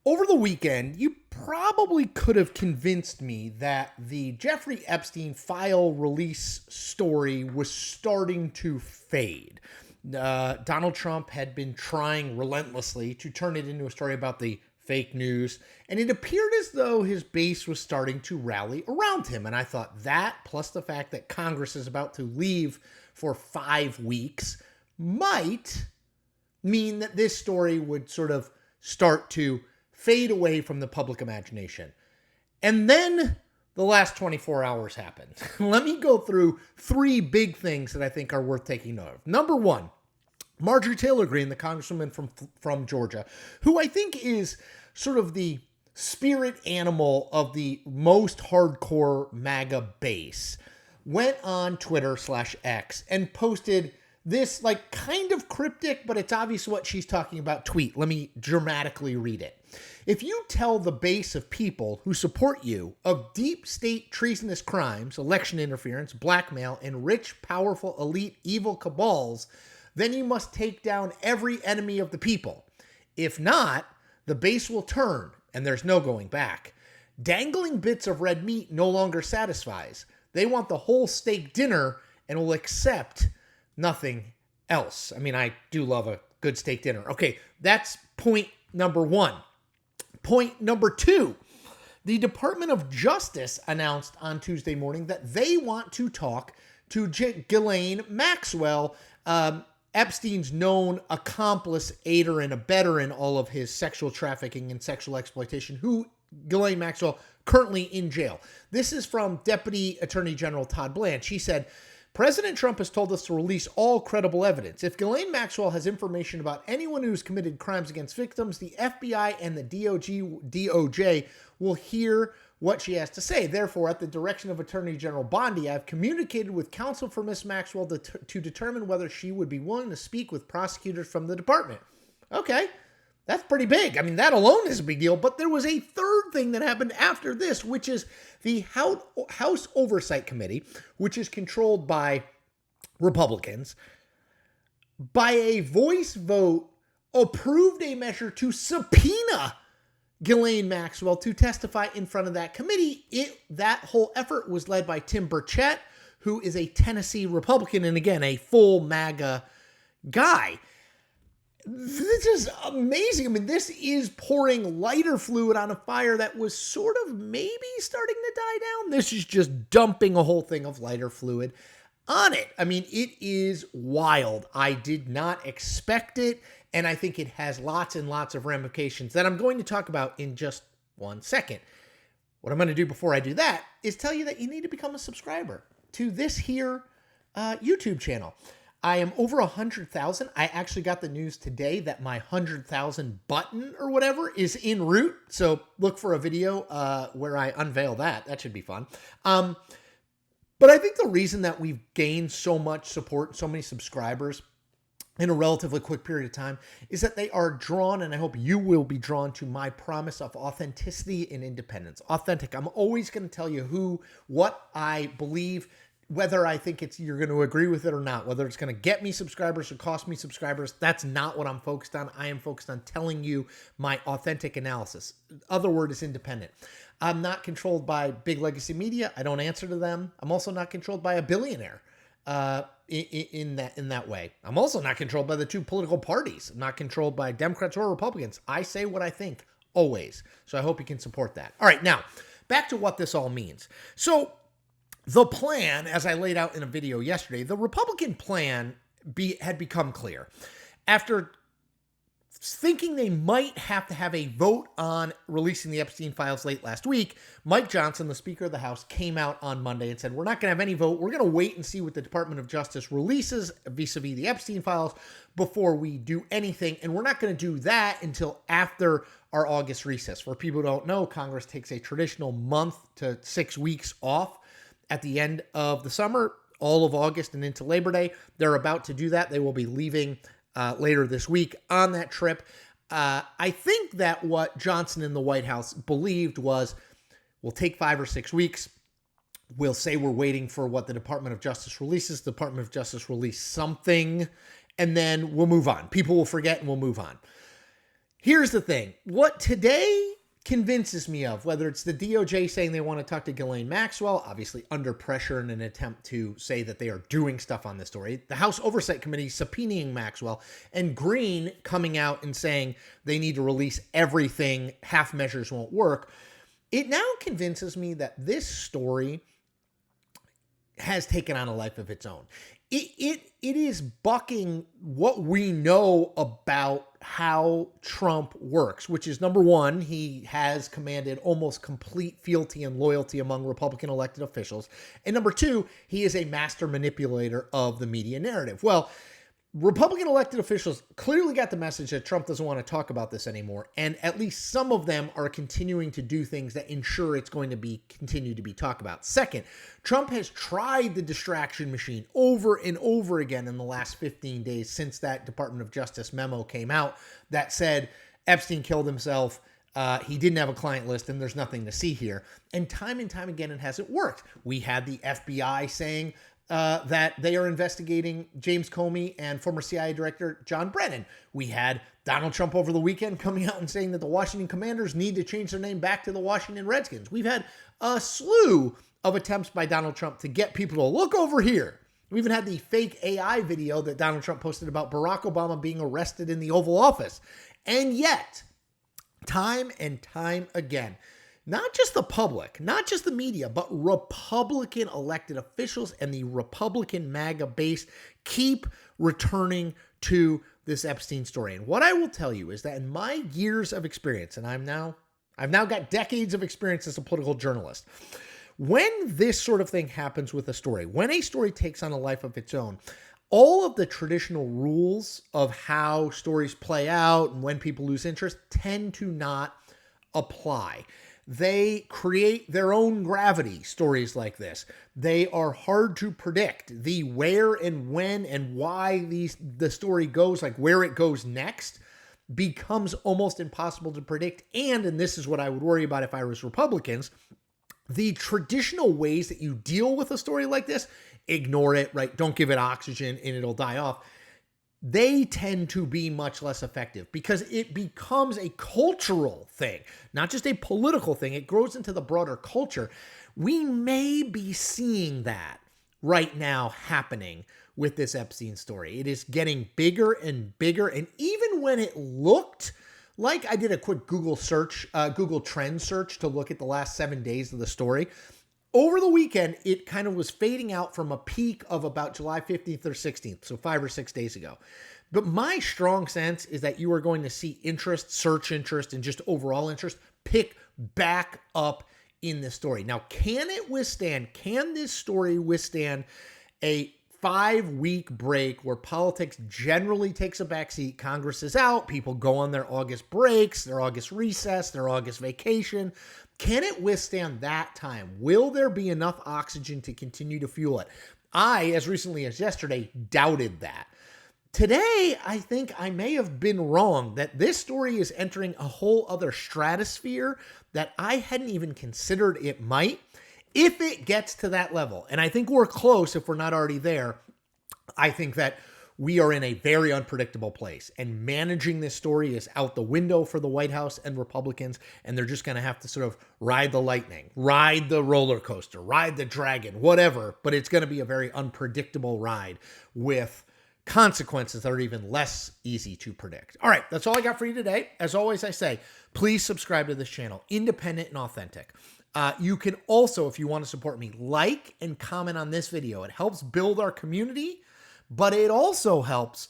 Over the weekend, you probably could have convinced me that the Jeffrey Epstein file release story was starting to fade. Donald Trump had been trying relentlessly to turn it into a story about the fake news, and it appeared as though his base was starting to rally around him. And I thought that, plus the fact that Congress is about to leave for 5 weeks, might mean that this story would sort of start to fade away from the public imagination. And then the last 24 hours happened. Let me go through 3 big things that I think are worth taking note of. Number 1, Marjorie Taylor Greene, the congresswoman from Georgia, who I think is sort of the spirit animal of the most hardcore MAGA base, went on Twitter/X and posted this like kind of cryptic, but it's obvious what she's talking about tweet. Let me dramatically read it. If you tell the base of people who support you of deep state treasonous crimes, election interference, blackmail, and rich, powerful, elite, evil cabals, then you must take down every enemy of the people. If not, the base will turn, and there's no going back. Dangling bits of red meat no longer satisfies. They want the whole steak dinner and will accept nothing else. I mean, I do love a good steak dinner. Okay, that's point number 1. Point number 2, the Department of Justice announced on Tuesday morning that they want to talk to Ghislane Maxwell, Epstein's known accomplice, aider, and abettor in all of his sexual trafficking and sexual exploitation, who Ghislane Maxwell currently in jail. This is from Deputy Attorney General Todd Blanche. He said, President Trump has told us to release all credible evidence. If Ghislane Maxwell has information about anyone who's committed crimes against victims, the FBI and the DOJ will hear what she has to say. Therefore, at the direction of Attorney General Bondi, I've communicated with counsel for Ms. Maxwell to determine whether she would be willing to speak with prosecutors from the department. Okay, that's pretty big. I mean, that alone is a big deal. But there was a third thing that happened after this, which is the House Oversight Committee, which is controlled by Republicans, by a voice vote, approved a measure to subpoena Ghislane Maxwell to testify in front of that committee. That whole effort was led by Tim Burchett, who is a Tennessee Republican and, again, a full MAGA guy. This is amazing. I mean, this is pouring lighter fluid on a fire that was sort of maybe starting to die down. This is just dumping a whole thing of lighter fluid on it. I mean, it is wild. I did not expect it, and I think it has lots and lots of ramifications that I'm going to talk about in just 1 second. What I'm going to do before I do that is tell you that you need to become a subscriber to this here YouTube channel. I am over 100,000. I actually got the news today that my 100,000 button or whatever is en route. So look for a video where I unveil that. That should be fun. But I think the reason that we've gained so much support, so many subscribers in a relatively quick period of time is that they are drawn, and I hope you will be drawn to my promise of authenticity and independence. Authentic. I'm always going to tell you what I believe, whether I think you're going to agree with it or not, whether it's going to get me subscribers or cost me subscribers. That's not what I'm focused on. I am focused on telling you my authentic analysis. Other word is independent. I'm not controlled by big legacy media. I don't answer to them. I'm also not controlled by a billionaire in that way. I'm also not controlled by the 2 political parties. I'm not controlled by Democrats or Republicans. I say what I think always. So I hope you can support that. All right, now back to what this all means. So the plan, as I laid out in a video yesterday, the Republican plan had become clear. After thinking they might have to have a vote on releasing the Epstein files late last week, Mike Johnson, the Speaker of the House, came out on Monday and said, we're not going to have any vote. We're going to wait and see what the Department of Justice releases vis-a-vis the Epstein files before we do anything. And we're not going to do that until after our August recess. For people who don't know, Congress takes a traditional month to 6 weeks off at the end of the summer, all of August and into Labor Day. They're about to do that. They will be leaving later this week on that trip. I think that what Johnson in the White House believed was, we'll take 5 or 6 weeks. We'll say we're waiting for what the Department of Justice releases. The Department of Justice release something, and then we'll move on. People will forget and we'll move on. Here's the thing. What today convinces me of, whether it's the DOJ saying they want to talk to Ghislane Maxwell, obviously under pressure in an attempt to say that they are doing stuff on this story, the House Oversight Committee subpoenaing Maxwell, and Greene coming out and saying they need to release everything, half measures won't work, it now convinces me that this story has taken on a life of its own. It is bucking what we know about how Trump works, which is, number one, he has commanded almost complete fealty and loyalty among Republican elected officials. And number two, he is a master manipulator of the media narrative. Well, Republican elected officials clearly got the message that Trump doesn't want to talk about this anymore, and at least some of them are continuing to do things that ensure it's going to be continue to be talked about. Second, Trump has tried the distraction machine over and over again in the last 15 days since that Department of Justice memo came out that said Epstein killed himself, he didn't have a client list, and there's nothing to see here. And time again, it hasn't worked. We had the FBI saying that they are investigating James Comey and former CIA Director John Brennan. We had Donald Trump over the weekend coming out and saying that the Washington Commanders need to change their name back to the Washington Redskins. We've had a slew of attempts by Donald Trump to get people to look over here. We even had the fake AI video that Donald Trump posted about Barack Obama being arrested in the Oval Office. And yet, time and time again, not just the public, not just the media, but Republican elected officials and the Republican MAGA base keep returning to this Epstein story. And what I will tell you is that in my years of experience, and I've now got decades of experience as a political journalist, when this sort of thing happens with a story, when a story takes on a life of its own, all of the traditional rules of how stories play out and when people lose interest tend to not apply. They create their own gravity, stories like this. They are hard to predict. The where and when and why the story goes, like where it goes next, becomes almost impossible to predict. And this is what I would worry about if I was Republicans, the traditional ways that you deal with a story like this, ignore it, right? Don't give it oxygen and it'll die off. They tend to be much less effective because it becomes a cultural thing, not just a political thing. It grows into the broader culture. We may be seeing that right now happening with this Epstein story. It is getting bigger and bigger. And even when it looked like, I did a quick Google search, Google trend search to look at the last 7 days of the story. Over the weekend, it kind of was fading out from a peak of about July 15th or 16th, so 5 or 6 days ago. But my strong sense is that you are going to see interest, search interest, and just overall interest pick back up in this story. Now, can this story withstand a 5-week break where politics generally takes a backseat? Congress is out, people go on their August breaks, their August recess, their August vacation. Can it withstand that time? Will there be enough oxygen to continue to fuel it? I, as recently as yesterday, doubted that. Today, I think I may have been wrong that this story is entering a whole other stratosphere that I hadn't even considered it might. If it gets to that level, and I think we're close if we're not already there, I think that we are in a very unpredictable place, and managing this story is out the window for the White House and Republicans, and they're just going to have to sort of ride the lightning, ride the roller coaster, ride the dragon, whatever, but it's going to be a very unpredictable ride with consequences that are even less easy to predict. All right, that's all I got for you today. As always, I say, please subscribe to this channel, independent and authentic. You can also, if you want to support me, like and comment on this video. It helps build our community, but it also helps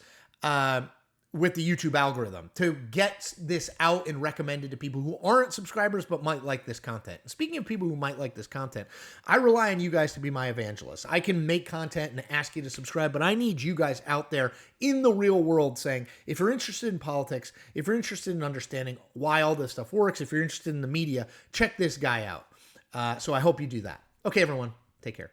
with the YouTube algorithm to get this out and recommended to people who aren't subscribers but might like this content. Speaking of people who might like this content, I rely on you guys to be my evangelists. I can make content and ask you to subscribe, but I need you guys out there in the real world saying, if you're interested in politics, if you're interested in understanding why all this stuff works, if you're interested in the media, check this guy out. So I hope you do that. Okay, everyone, take care.